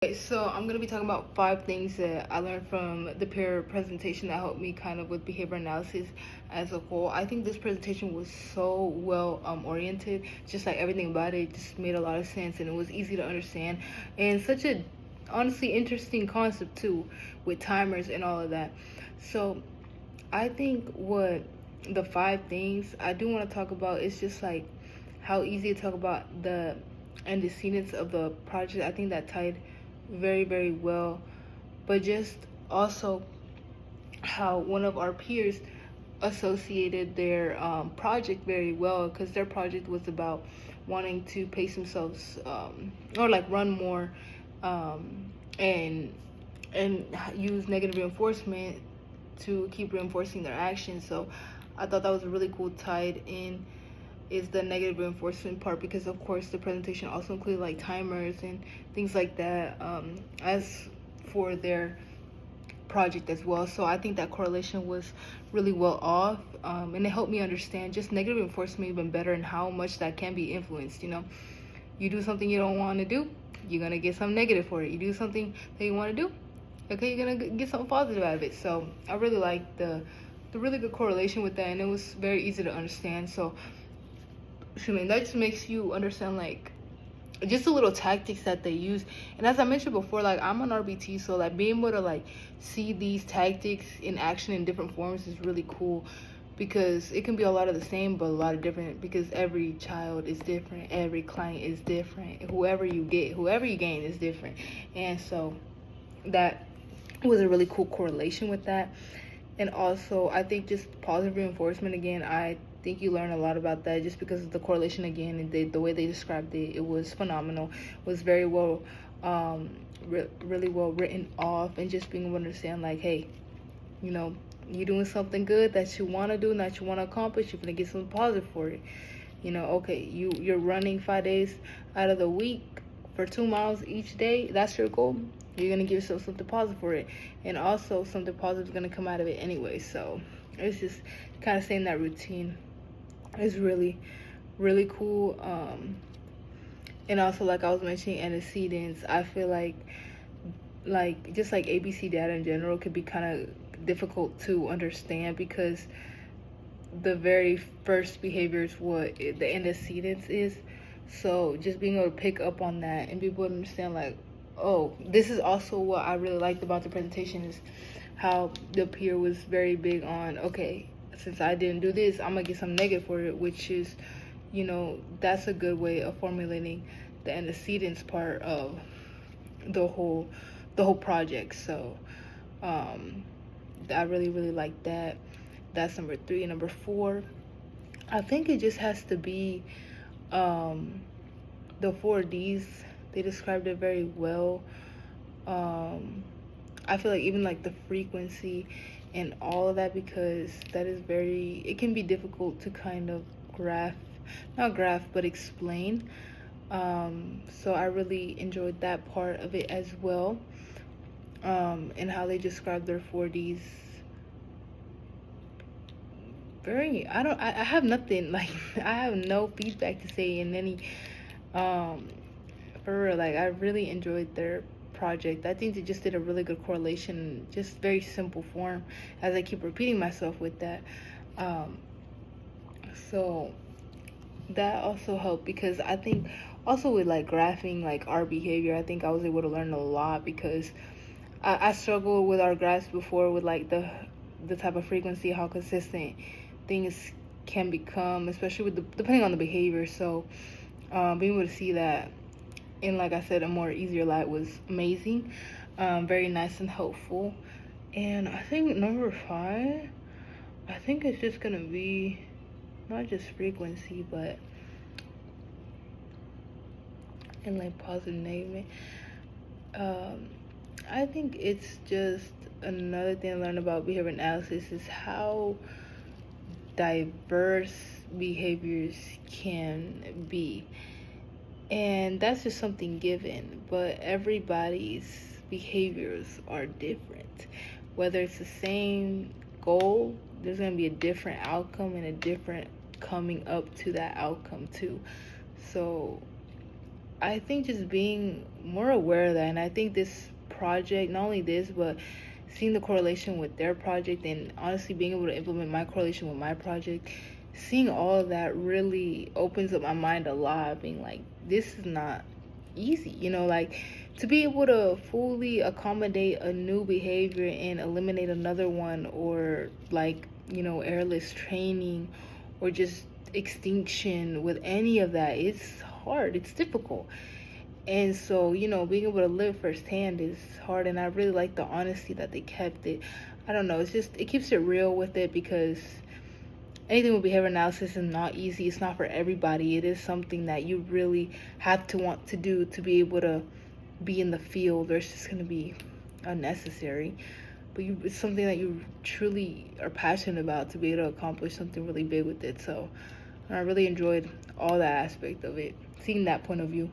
Okay, so I'm gonna be talking about 5 things that I learned from the peer presentation that helped me kind of with behavior analysis as a whole. I think this presentation was so well oriented, just like everything about it just made a lot of sense and it was easy to understand and such a honestly interesting concept too with timers and all of that. So I think what the 5 things I do want to talk about is just like how easy to talk about the antecedents of the project. I think that tied very, very well. But just also how one of our peers associated their project very well because their project was about wanting to pace themselves or like run more and use negative reinforcement to keep reinforcing their actions. So I thought that was a really cool tied in is the negative reinforcement part because of course the presentation also included like timers and things like that as for their project as well. So I think that correlation was really well off, and it helped me understand just negative reinforcement even better and how much that can be influenced. You do something you don't want to do, you're gonna get something negative for it. You do something that you want to do, okay, you're gonna get something positive out of it. So I really like the really good correlation with that, and it was very easy to understand. So that just makes you understand like just the little tactics that they use. And as I mentioned before, like I'm an RBT, so like being able to like see these tactics in action in different forms is really cool because it can be a lot of the same but a lot of different because every child is different, every client is different, whoever you gain is different. And so that was a really cool correlation with that. And also I think just positive reinforcement again, I think you learn a lot about that just because of the correlation again and the way they described it. It was phenomenal. It was very well really well written off, and just being able to understand like, hey, you're doing something good that you want to do and that you want to accomplish, you're gonna get something positive for it. Okay, you're running 5 days out of the week for 2 miles each day. That's your goal. You're gonna give yourself something positive for it, and also something positive is gonna come out of it anyway. So it's just kind of staying that routine is really, really cool. And also, like I was mentioning, antecedents. I feel like just like ABC data in general could be kind of difficult to understand because the very first behavior is what the antecedents is. So just being able to pick up on that and be able to understand like, oh, this is also what I really liked about the presentation is how the peer was very big on, okay, since I didn't do this, I'm gonna get some negative for it, which is, that's a good way of formulating the antecedents part of the whole project. So I really, really like that. That's number 3. Number 4, I think it just has to be the 4Ds. They described it very well. I feel like even like the frequency and all of that, because that is it can be difficult to kind of not graph, but explain. So I really enjoyed that part of it as well. And how they describe their 4Ds. I have nothing, like, I have no feedback to say in any, for real, like, I really enjoyed their project. I think they just did a really good correlation, just very simple form, as I keep repeating myself with that. So that also helped because I think also with like graphing like our behavior, I think I was able to learn a lot because I struggled with our graphs before with like the type of frequency, how consistent things can become, especially with depending on the behavior. So being able to see that in, like I said, a more easier light was amazing. Very nice and helpful. And I think number 5, I think it's just gonna be not just frequency, but in like positive negative. I think it's just another thing I learned about behavior analysis is how diverse behaviors can be. And that's just something given, but everybody's behaviors are different. Whether it's the same goal, there's going to be a different outcome and a different coming up to that outcome too. So I think just being more aware of that, and I think this project, not only this, but seeing the correlation with their project, and honestly being able to implement my correlation with my project, seeing all of that really opens up my mind a lot. Being like, this is not easy, like to be able to fully accommodate a new behavior and eliminate another one, or like, airless training, or just extinction with any of that. It's hard, it's difficult. And so, being able to live firsthand is hard, and I really like the honesty that they kept it. I don't know, it's just, it keeps it real with it, because anything with behavior analysis is not easy. It's not for everybody. It is something that you really have to want to do to be able to be in the field, or it's just going to be unnecessary. But it's something that you truly are passionate about to be able to accomplish something really big with it. So I really enjoyed all that aspect of it, seeing that point of view.